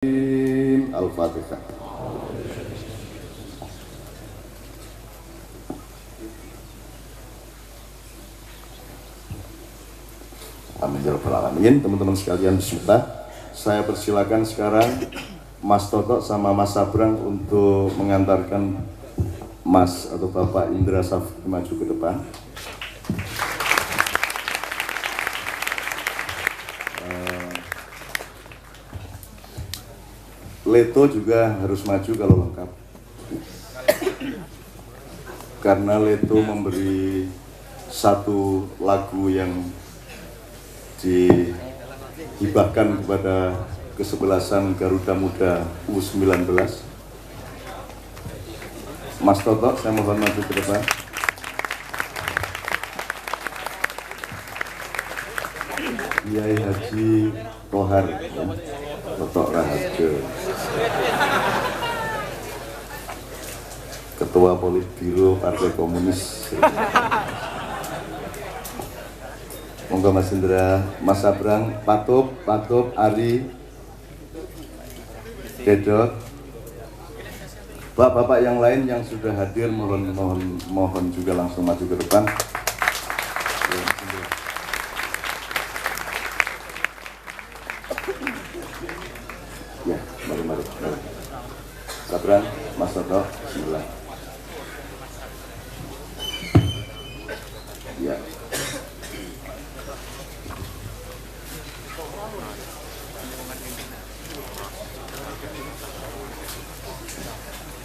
Al-Fatihah. Amin ya rabbal alamin. Teman-teman sekalian, bismillah. Saya persilakan sekarang Mas Toto sama Mas Sabrang untuk mengantarkan Mas atau Bapak Indra Safri maju ke depan. Leto juga harus maju kalau lengkap, karena Leto memberi satu lagu yang dihibahkan kepada kesebelasan Garuda Muda U19. Mas Toto, saya mohon maju ke depan. Kiai Haji Tohar, ya. Toto Raharjo, Ketua Politbiro Partai Komunis. Monggo Mas Indra, Mas Sabrang, Patup, Ari, Dedot, bapak-bapak yang lain yang sudah hadir mohon juga langsung maju ke depan. Ya, mari. Sabrang, Mas Toto, bismillah. Ya.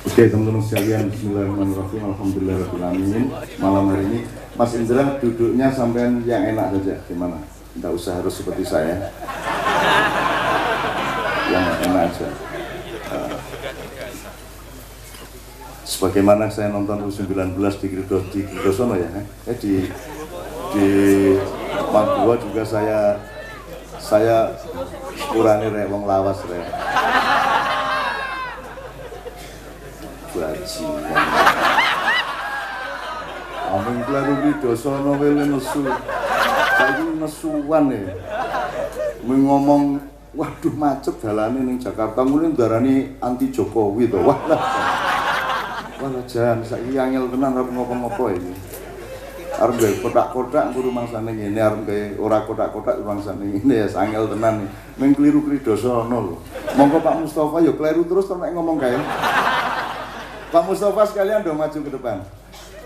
Oke, teman-teman sekalian, bismillahirrahmanirrahim, alhamdulillahirrahmanirrahim. Malam hari ini, Mas Indra duduknya sampean yang enak saja, gimana? Tidak usah harus seperti saya. Yang enak aja. Sebagaimana saya nonton U19 di Kridosono ya, di Papua juga saya kurani rek wong lawas rek. Bajingan. Amin kleru Kridosono wele nesu. Saiki nesuwan ya. Ngomong waduh macet dalane ning Jakarta mule ndarani anti Jokowi to. Wah jan saiki angel tenan arep ngopo-ngopo iki. Arep gawe kotak-kotak nggo rumangsane ngene, arep gawe ora kotak-kotak rumangsane ngene ya angel tenan. Ning kliru Kridosono lho. Monggo Pak Mustofa ya kleru terus nek ngomong kae. Pak Mustofa sekalian dong maju ke depan.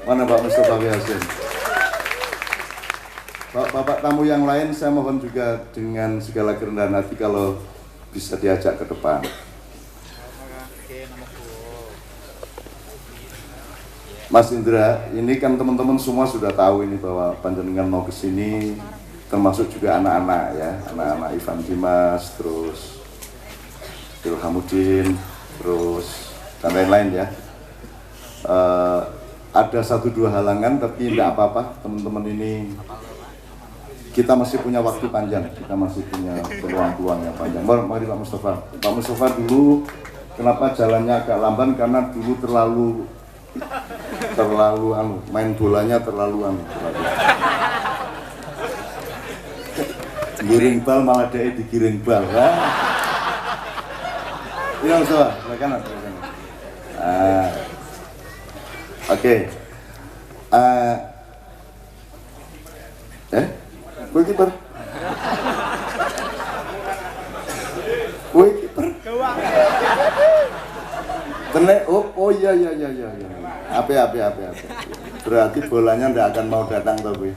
Mana Pak Mustofa Hasim? Bapak tamu yang lain saya mohon juga dengan segala kerendahan hati kalau bisa diajak ke depan. Mas Indra, ini kan teman-teman semua sudah tahu ini bahwa panjenengan mau ke sini, termasuk juga anak-anak ya, anak-anak Ivan Dimas, terus Ilhamuddin, terus dan lain-lain ya. Ada 1-2 halangan, tapi tidak apa-apa, teman-teman ini kita masih punya waktu panjang, kita masih punya peluang-peluang yang panjang. Mari Pak Mustofa. Pak Mustofa dulu kenapa jalannya agak lamban, karena dulu terlalu main bolanya terlalu giring bal malah dia digiring bal kan? Ini Mustofa, silakan. Oke. Kowe kiper. Tenek, oh iya. Ape. Berarti bolanya ndak akan mau datang to kowe.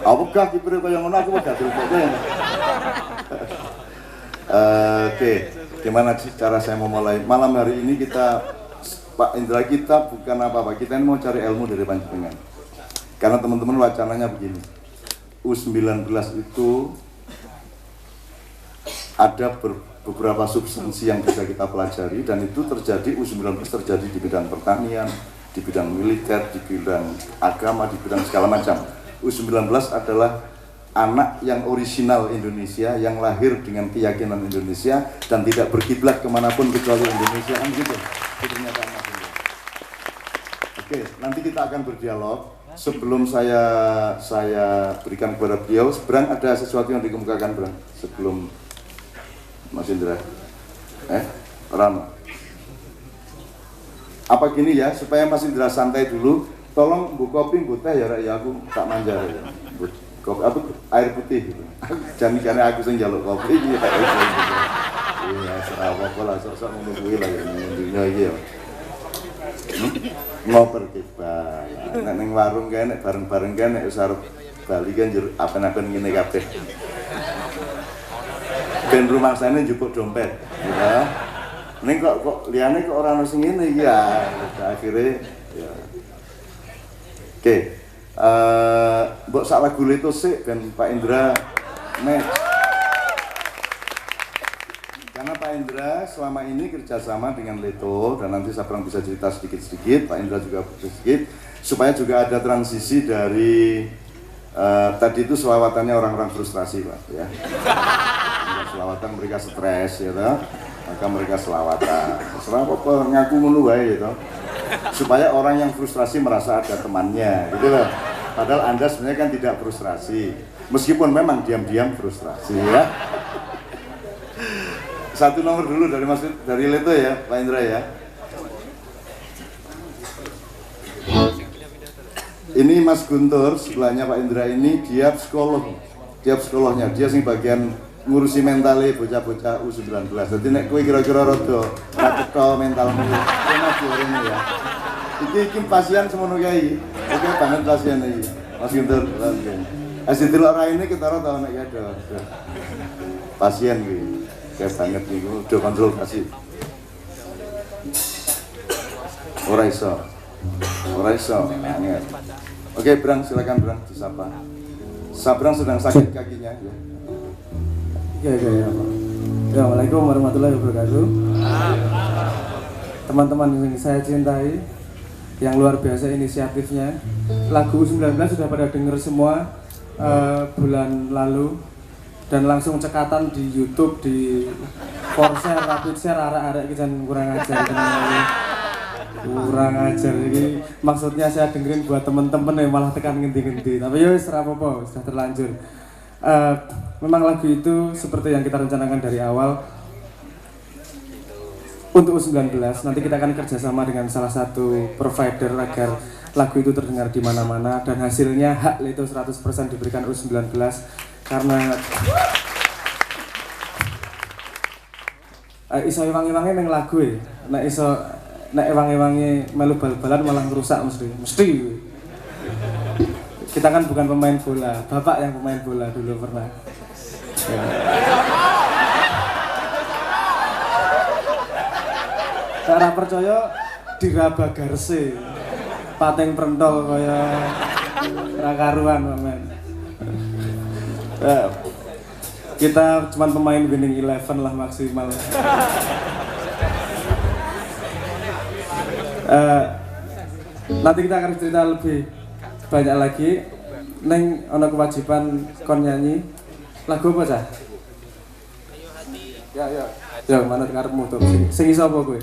Apa gak kiper kaya ngono aku udah dilebokne. Oke, gimana cara saya mau mulai? Malam hari ini Pak Indra, kita bukan apa-apa, kita ini mau cari ilmu dari panjenengan. Karena teman-teman wacananya begini. U19 itu ada beberapa substansi yang bisa kita pelajari, dan itu terjadi, U19 terjadi di bidang pertanian, di bidang militer, di bidang agama, di bidang segala macam. U19 adalah anak yang orisinal Indonesia, yang lahir dengan keyakinan Indonesia dan tidak berkiblat kemanapun kecuali Indonesia, kan gitu. Oke, nanti kita akan berdialog. Sebelum saya berikan kepada beliau, Brang, ada sesuatu yang dikemukakan, Brang, sebelum Mas Indra. Rano. Apa gini ya, supaya Mas Indra santai dulu, tolong bu kopi, bu teh ya, ya aku tak manja ya. Kopi apa air putih gitu. Jangan aku sing njaluk kopi iki tak iso. Iya, apa lah sok-sok menungguin lah ya dunia iki ya. Ngoper kita. Nek ning warung kae nek bareng-bareng kae nek wis arep bali kan apen-apen ngene kabeh. Ben rumangsane njupuk dompet, ya. Ning kok liyane kok ora ono sing ngene iki ya. Akhire ya. Oke. Mbok sak lagu itu sik ben Pak Indra next. Karena Pak Indra selama ini kerjasama dengan Leto dan nanti Sabrang bisa cerita sedikit-sedikit, Pak Indra juga sedikit supaya juga ada transisi dari tadi itu selawatannya orang-orang frustrasi Pak ya. Selawatan mereka stres ya toh, maka mereka selawatan. Selawatan ngaku ngono wae ya toh. Supaya orang yang frustrasi merasa ada temannya gitu loh. Padahal Anda sebenarnya kan tidak frustrasi. Meskipun memang diam-diam frustrasi ya. Satu nomor dulu dari Leto ya, Pak Indra ya. Ini Mas Guntur, sebelahnya Pak Indra ini dia psikolog. Dia psikolognya, dia sing bagian ngurusi mentalnya bocah-bocah U19. Jadi nek kowe kira-kira rada cetha mentalmu. Kena ini ya. Iki pasien semono kae. Oke banget pasien iki. Mas Guntur langsung. Asitil ora ini ketara tau nek ya ada. Pasien iki. Kayak banget nih, udah konsultasi. Ora iso. Oke, Brang, silakan Brang disapa. Sabrang sedang sakit kakinya ya. Ya. Assalamualaikum warahmatullahi wabarakatuh. Teman-teman yang saya cintai, yang luar biasa inisiatifnya. Lagu 19 sudah pada denger semua bulan lalu. Dan langsung cekatan di YouTube, di Forshare, Rapid Share, arek-arek kita kurang ajar ini. Maksudnya saya dengerin buat temen-temen yang malah tekan ngendi-ngendi. Tapi ya wis ora apa-apa, sudah terlanjur. Memang lagu itu seperti yang kita rencanakan dari awal. Untuk U19, nanti kita akan kerjasama dengan salah satu provider agar lagu itu terdengar di mana-mana dan hasilnya hak itu 100% diberikan U19. Karena iso ewangi-ewangi neng lagu ya. Nek ewangi-ewangi melu bal-balan malah ngerusak mesti. Kita kan bukan pemain bola, bapak yang pemain bola dulu pernah. Ya. Cara percaya diraba garse, pateng prentol kaya ra karuan men. Kita cuma pemain winning 11 lah maksimal. Nanti kita akan cerita lebih banyak lagi. Neng ono kewajiban kon nyanyi lagu apa cah? Ya mana karepmu tuh. Sing iso apa kowe?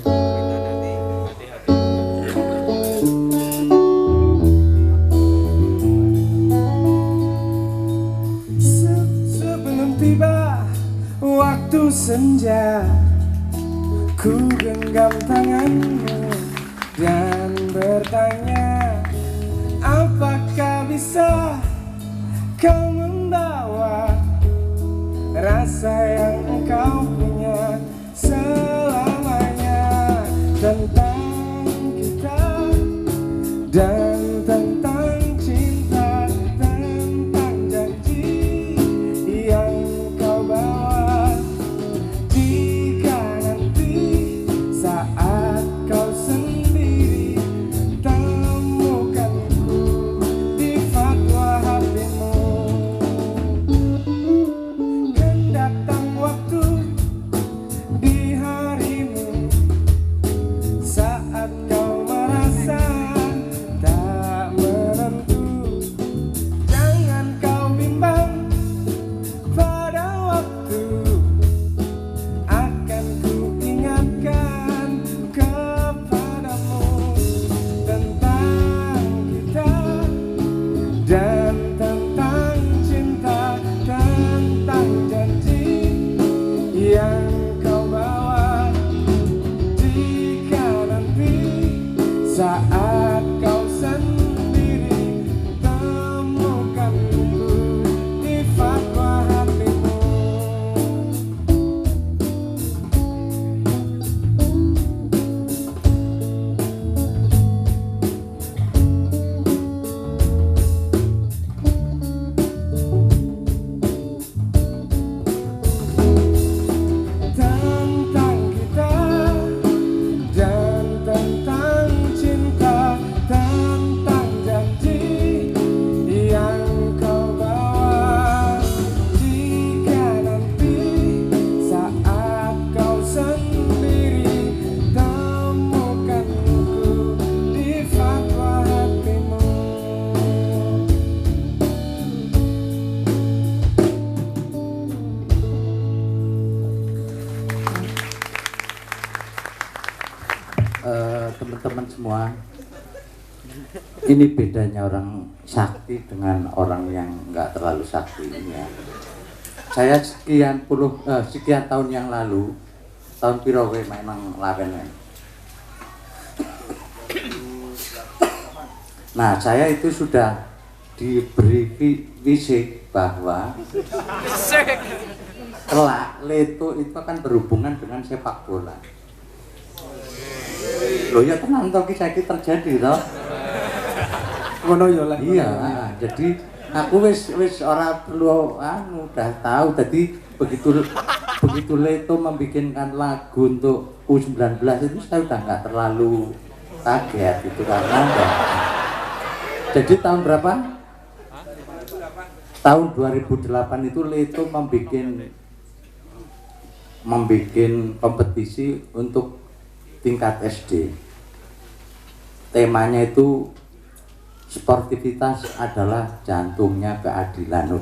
Tiba waktu senja, ku genggam tanganmu dan bertanya, apakah bisa kau membawa rasa yang engkau punya selamanya tentang kita dan tentang cinta, tentang janji yang kau bawa. Jika nanti saat kau sendiri temukanku di fatwa hatimu, kan datang waktu teman-teman semua, ini bedanya orang sakti dengan orang yang nggak terlalu sakti ya. Saya sekian tahun yang lalu, tahun piro kowe main nang Lawen. Nah, saya itu sudah diberi visi bahwa kelak Leto itu akan berhubungan dengan sepak bola. Loh ya tenang toh kisah ini terjadi toh. Ngono ya lah. Iya, jadi aku wis ora perlu udah tahu tadi begitu Leto membikinkan lagu untuk U19 itu saya udah nggak terlalu kaget itu karena jadi tahun berapa? Tahun 2008 itu Leto membikin kompetisi untuk tingkat SD. Temanya itu sportivitas adalah jantungnya keadilan.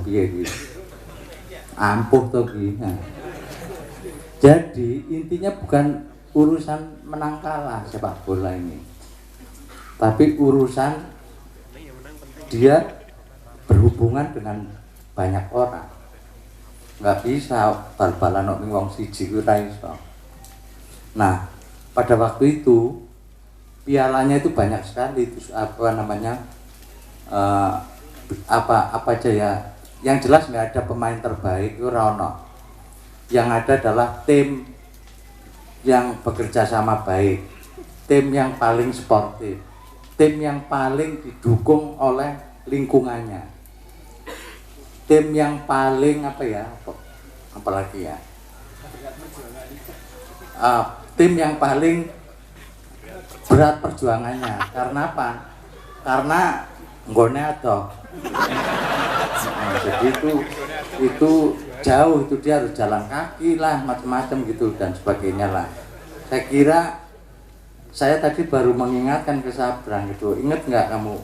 Ampuh toh nah. Jadi intinya bukan urusan menang kalah sepak bola ini, tapi urusan dia berhubungan dengan banyak orang. Nggak bisa bal-balan nek wong siji kuwi ra iso. Nah, pada waktu itu pialanya itu banyak sekali, itu apa namanya apa aja ya. Yang jelas nggak ada pemain terbaik itu Rono. Yang ada adalah tim yang bekerja sama baik, tim yang paling sportif, tim yang paling didukung oleh lingkungannya, tim yang paling apalagi ya, tim yang paling berat perjuangannya. Karena apa? Karena nggone adoh. Jadi itu jauh, itu dia harus jalan kaki lah, macam-macam gitu dan sebagainya lah. Saya kira saya tadi baru mengingatkan ke Sabrang gitu, inget nggak kamu?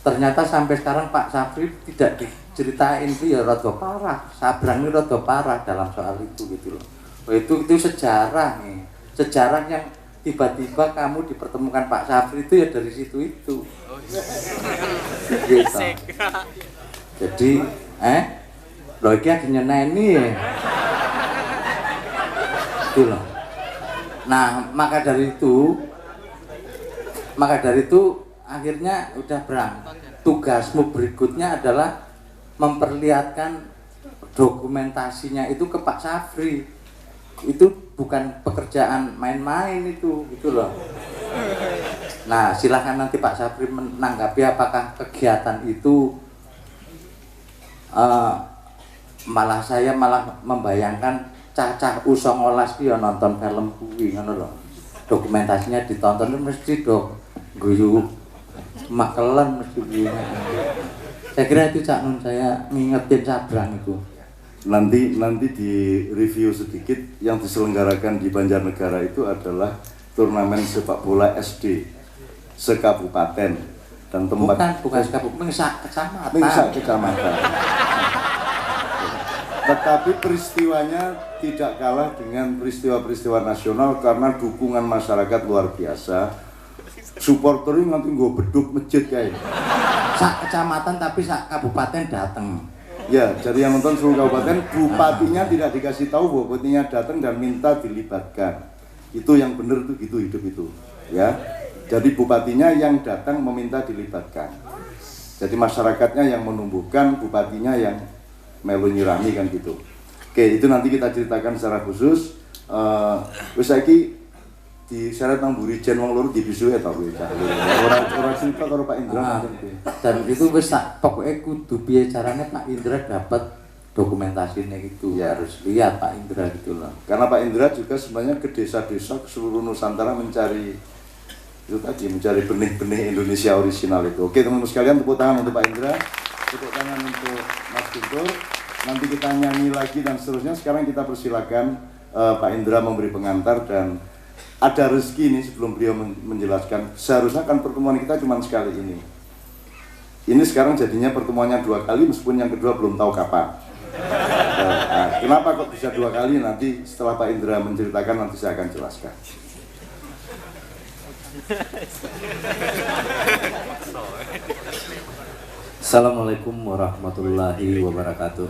Ternyata sampai sekarang Pak Sapri tidak diceritain itu ya rada parah. Sabrang ini rada parah dalam soal itu gitu loh. Itu sejarah nih, sejarah yang tiba-tiba kamu dipertemukan Pak Sapri itu ya dari situ itu. Gitu. Jadi loh iki lagi nyeneni ya. Itu loh. Nah, maka dari itu akhirnya udah Brang. Tugasmu berikutnya adalah memperlihatkan dokumentasinya itu ke Pak Sapri. Itu bukan pekerjaan main-main itu, gitu loh. Nah, silahkan nanti Pak Sapri menanggapi apakah kegiatan itu malah saya membayangkan cacah U19 ki ya nonton film kuwi ngono lho. Dokumentasinya ditonton mesti dong guyu makelen mesti kuwi. Saya kira itu Cak Nun, saya ngingetin Sabrang itu. Nanti di review sedikit, yang diselenggarakan di Banjarnegara itu adalah turnamen sepak bola SD sekabupaten dan tempat bukan sekabupaten, kecamatan. Tetapi peristiwanya tidak kalah dengan peristiwa-peristiwa nasional karena dukungan masyarakat luar biasa. Supporternya nganti nggo beduk masjid kayak. Sak kecamatan tapi sak kabupaten datang. Ya, jadi yang nonton seluruh kabupaten, bupatinya tidak dikasih tahu bahwa bupatinya datang dan minta dilibatkan. Itu yang benar tuh gitu hidup itu, ya. Jadi bupatinya yang datang meminta dilibatkan. Jadi masyarakatnya yang menumbuhkan, bupatinya yang melu nyirami kan gitu. Oke, itu nanti kita ceritakan secara khusus. Wis saiki di syarat nang mburi jen wong loro dibisuke ta kowe cah. Ora cerita karo Pak Indra nanti. Dan itu wis pokoke kudu piye carane Pak Indra dapat dokumentasinya gitu. Ya harus lihat Pak Indra gitu loh. Karena Pak Indra juga sebenarnya ke desa-desa ke seluruh Nusantara mencari benih-benih Indonesia orisinal itu. Oke teman-teman sekalian, tepuk tangan untuk Pak Indra, tepuk tangan untuk Mas Guntur. Nanti kita nyanyi lagi dan seterusnya. Sekarang kita persilakan Pak Indra memberi pengantar dan ada rezeki ini sebelum beliau menjelaskan. Seharusnya kan pertemuan kita cuma sekali ini. Ini sekarang jadinya pertemuannya 2 kali meskipun yang kedua belum tahu kapan. Nah, kenapa kok bisa 2 kali? Nanti setelah Pak Indra menceritakan nanti saya akan jelaskan. Assalamualaikum warahmatullahi wabarakatuh.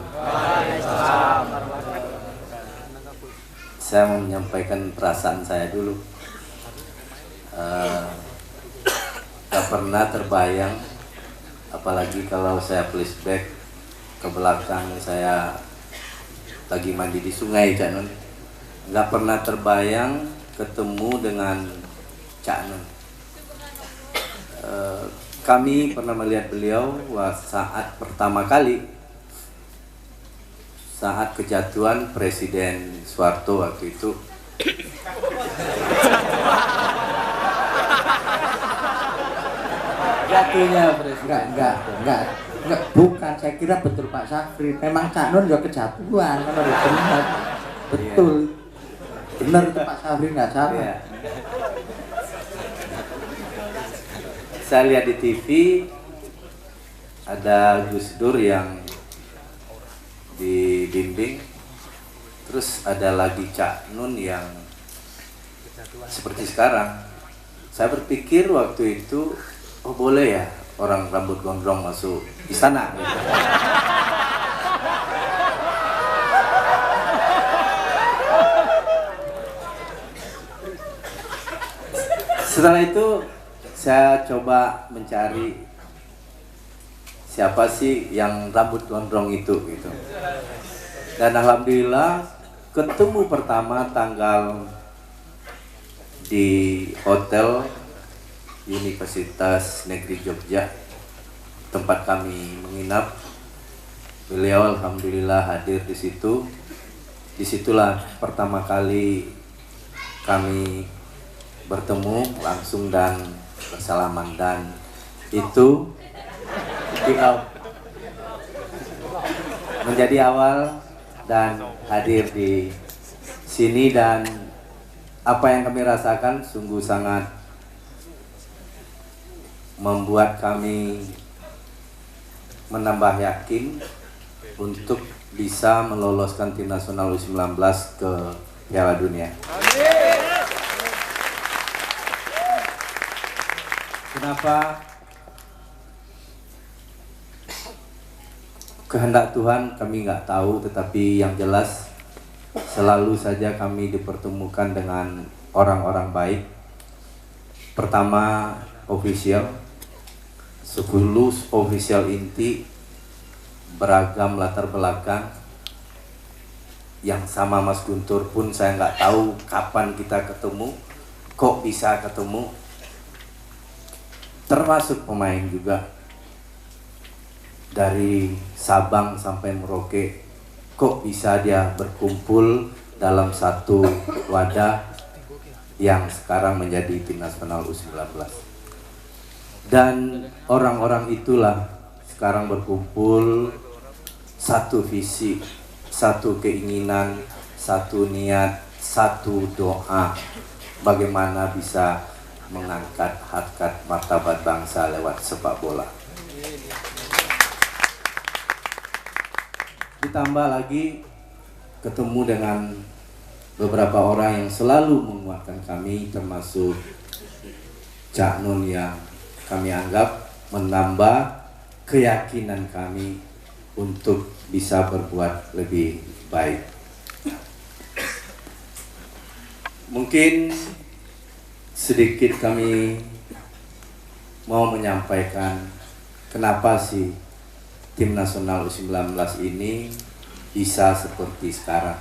Saya mau menyampaikan perasaan saya dulu. Gak pernah terbayang, apalagi kalau saya flashback ke belakang, saya lagi mandi di sungai, Cak Nun. Gak pernah terbayang ketemu dengan Cak Nun. Kami pernah melihat beliau saat pertama kali, saat kejatuhan Presiden Soeharto waktu itu. Jatuhnya Presiden. Enggak. Bukan, saya kira betul Pak Safri. Memang Cak Nun juga kejatuhan, kan harus benar. Betul. Benar itu Pak Safri, nggak salah. Ya. Saya lihat di TV ada Gus Dur yang dibimbing, terus ada lagi Cak Nun yang seperti sekarang. Saya berpikir waktu itu, oh boleh ya orang rambut gondrong masuk istana gitu. Setelah itu saya coba mencari siapa sih yang rambut gondrong itu gitu. Dan alhamdulillah ketemu pertama tanggal di Hotel Universitas Negeri Jogja, tempat kami menginap. Beliau alhamdulillah hadir di situ. Disitulah pertama kali kami bertemu langsung dan bersalaman, dan itu menjadi awal dan hadir di sini, dan apa yang kami rasakan sungguh sangat membuat kami menambah yakin untuk bisa meloloskan tim nasional U19 ke Piala Dunia. Kenapa? Kehendak Tuhan kami nggak tahu, tetapi yang jelas selalu saja kami dipertemukan dengan orang-orang baik. Pertama, official, 10 official inti, beragam latar belakang. Yang sama Mas Guntur pun saya nggak tahu kapan kita ketemu, kok bisa ketemu. Termasuk pemain juga, dari Sabang sampai Merauke, kok bisa dia berkumpul dalam satu wadah yang sekarang menjadi tim nasional U19. Dan orang-orang itulah sekarang berkumpul, satu visi, satu keinginan, satu niat, satu doa, bagaimana bisa mengangkat harkat martabat bangsa lewat sepak bola. Ditambah lagi ketemu dengan beberapa orang yang selalu menguatkan kami, termasuk Cak Nun yang kami anggap menambah keyakinan kami untuk bisa berbuat lebih baik. Mungkin sedikit kami mau menyampaikan kenapa sih tim nasional U19 ini bisa seperti sekarang.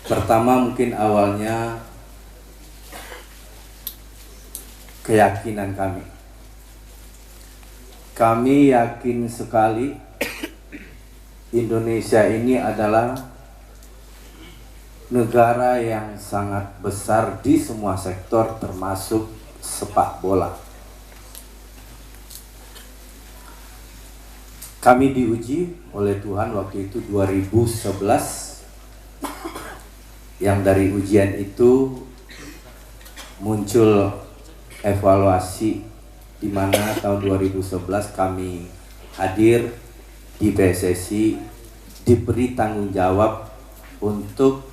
Pertama, mungkin awalnya keyakinan kami. Kami yakin sekali Indonesia ini adalah negara yang sangat besar di semua sektor, termasuk sepak bola. Kami diuji oleh Tuhan waktu itu 2011, yang dari ujian itu muncul evaluasi, di mana tahun 2011 kami hadir di PSSI, diberi tanggung jawab untuk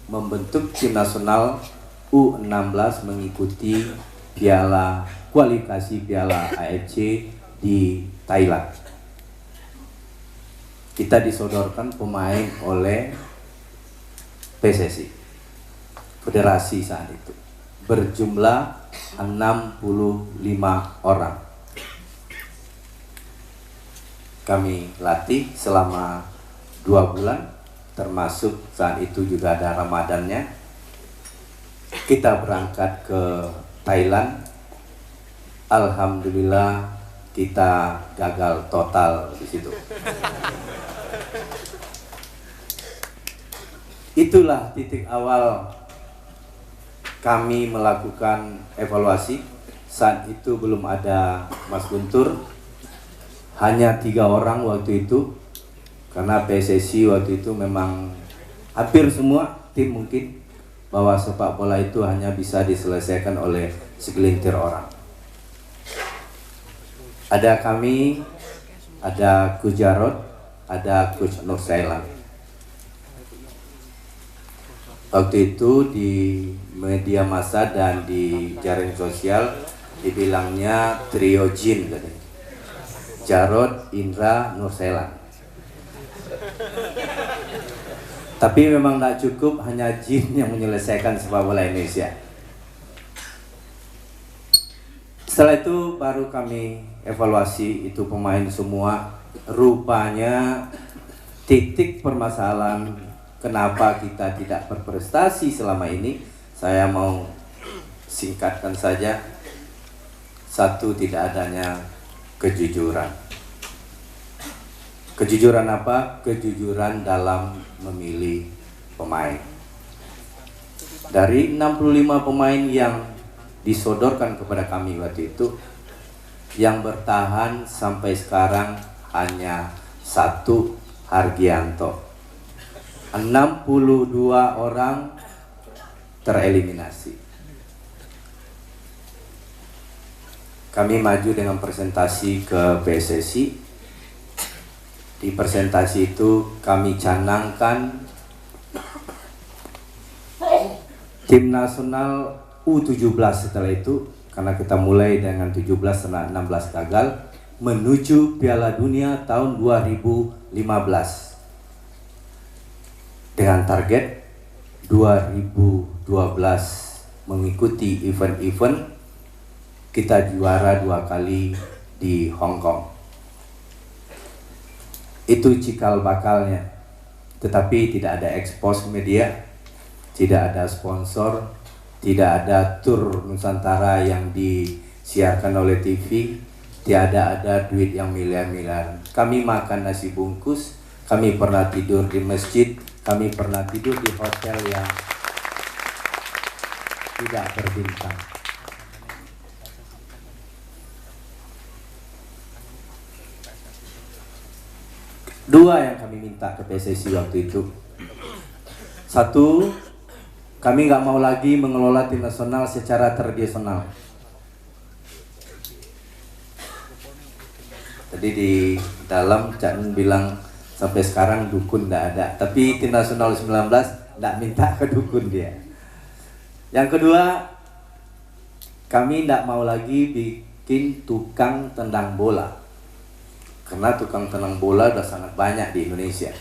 membentuk tim nasional U16 mengikuti kualifikasi Piala AFC di Thailand. Kita disodorkan pemain oleh PSSI, federasi saat itu, berjumlah 65 orang. Kami latih selama 2 bulan, termasuk saat itu juga ada Ramadannya. Kita berangkat ke Thailand. Alhamdulillah kita gagal total di situ. Itulah titik awal kami melakukan evaluasi. Saat itu belum ada Mas Guntur, hanya 3 orang waktu itu, karena PSSI waktu itu memang hampir semua tim mungkin bahwa sepak bola itu hanya bisa diselesaikan oleh segelintir orang. Ada kami, ada Coach Jarod, ada Coach Nur Sailan. Waktu itu di media massa dan di jaring sosial dibilangnya trio jin katanya. Jarod, Indra, Nur Sailan. Tapi memang tidak cukup hanya jin yang menyelesaikan sepak bola Indonesia. Setelah itu baru kami evaluasi itu pemain semua. Rupanya titik permasalahan kenapa kita tidak berprestasi selama ini, saya mau singkatkan saja. Satu, tidak adanya kejujuran. Kejujuran apa? Kejujuran dalam memilih pemain. Dari 65 pemain yang disodorkan kepada kami waktu itu, yang bertahan sampai sekarang hanya 1, Hargianto. 62 orang tereliminasi. Kami maju dengan presentasi ke PSSI. Di presentasi itu kami canangkan tim nasional U17 setelah itu, karena kita mulai dengan 17 setelah 16 gagal, menuju Piala Dunia tahun 2015 dengan target 2012 mengikuti event-event. Kita juara 2 kali di Hong Kong. Itu cikal bakalnya. Tetapi tidak ada ekspos media, tidak ada sponsor, tidak ada tur Nusantara yang disiarkan oleh TV, tidak ada duit yang miliar-miliar. Kami makan nasi bungkus, kami pernah tidur di masjid, kami pernah tidur di hotel yang tidak berbintang. Dua yang kami minta ke PSSI waktu itu. Satu, kami nggak mau lagi mengelola tim nasional secara tradisional. Tadi di dalam Cak Nun bilang sampai sekarang dukun nggak ada, tapi tim nasional 19 nggak minta ke dukun dia. Yang kedua, kami nggak mau lagi bikin tukang tendang bola. Karena tukang tendang bola udah sangat banyak di Indonesia.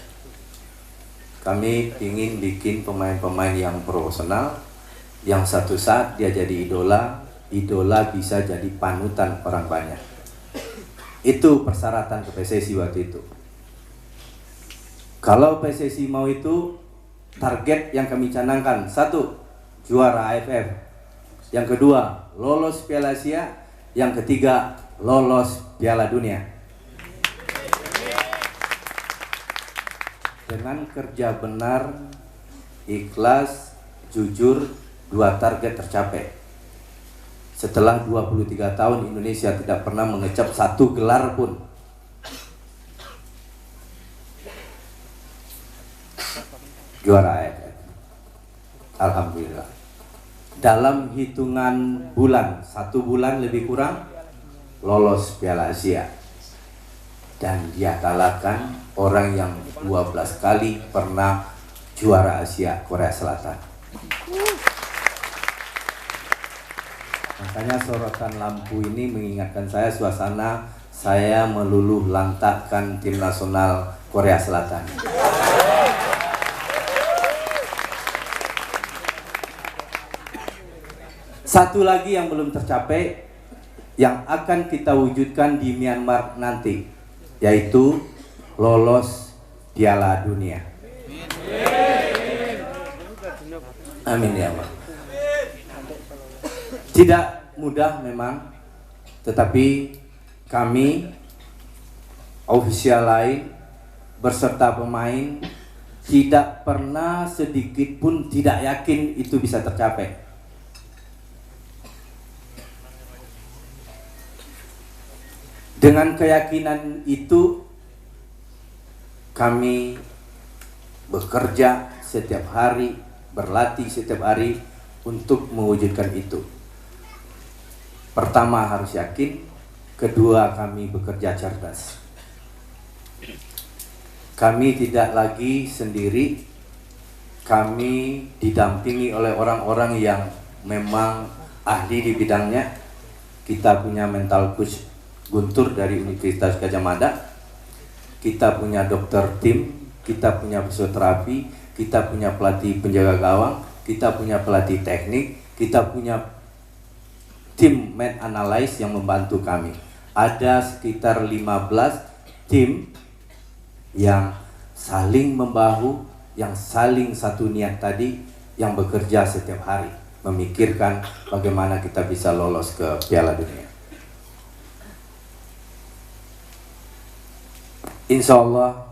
Kami ingin bikin pemain-pemain yang profesional, yang satu saat dia jadi idola bisa jadi panutan orang banyak. Itu persyaratan ke PSSI waktu itu. Kalau PSSI mau itu, target yang kami canangkan, 1, juara AFF. Yang kedua, lolos Piala Asia. Yang ketiga, lolos Piala Dunia. Dengan kerja benar, ikhlas, jujur, 2 target tercapai. Setelah 23 tahun Indonesia tidak pernah mengecap 1 gelar pun. Juara AFF. Alhamdulillah. Dalam hitungan bulan, 1 bulan lebih kurang, lolos Piala Asia. Dan dia kalahkan orang yang 12 kali pernah juara Asia, Korea Selatan. Makanya sorotan lampu ini mengingatkan saya suasana saya meluluh lantakkan tim nasional Korea Selatan. Satu lagi yang belum tercapai, yang akan kita wujudkan di Myanmar nanti, yaitu lolos Piala Dunia. Amin ya Allah. Tidak mudah memang, tetapi kami ofisial lain berserta pemain tidak pernah sedikit pun tidak yakin itu bisa tercapai. Dengan keyakinan itu kami bekerja setiap hari, berlatih setiap hari untuk mewujudkan itu. Pertama harus yakin, kedua kami bekerja cerdas. Kami tidak lagi sendiri, kami didampingi oleh orang-orang yang memang ahli di bidangnya. Kita punya mental coach Guntur dari Universitas Gadjah Mada, kita punya dokter tim, kita punya fisioterapi, kita punya pelatih penjaga gawang, kita punya pelatih teknik, kita punya tim match analyst yang membantu kami. Ada sekitar 15 tim yang saling membahu, yang saling satu niat tadi, yang bekerja setiap hari memikirkan bagaimana kita bisa lolos ke Piala Dunia. Insya Allah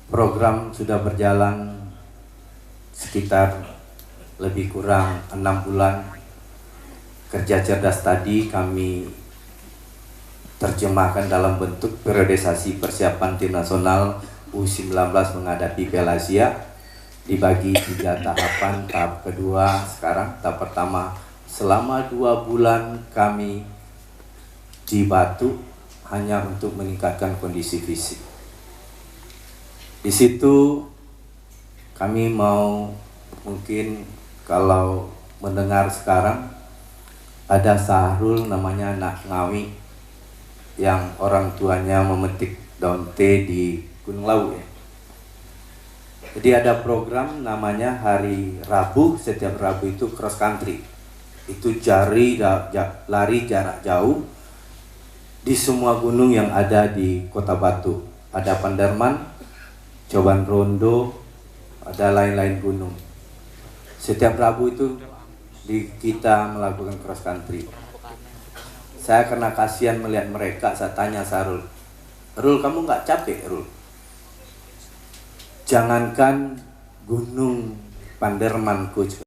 program sudah berjalan sekitar lebih kurang 6 bulan. Kerja cerdas tadi kami terjemahkan dalam bentuk periodisasi persiapan tim nasional U19 menghadapi Piala Asia, dibagi 3 tahapan. Tahap kedua sekarang, tahap pertama selama 2 bulan kami di Batu hanya untuk meningkatkan kondisi fisik. Di situ kami mau, mungkin kalau mendengar sekarang ada Sahrul namanya anak Ngawi yang orang tuanya memetik daun teh di Gunung Lawu ya. Jadi ada program namanya hari Rabu, setiap Rabu itu cross country. Itu lari jarak jauh di semua gunung yang ada di Kota Batu. Ada Panderman, Coban Rondo, ada lain-lain gunung. Setiap Rabu itu kita melakukan cross country. Saya karena kasihan melihat mereka, saya tanya Sarul, Rul kamu nggak capek Rul? Jangankan gunung Panderman coach,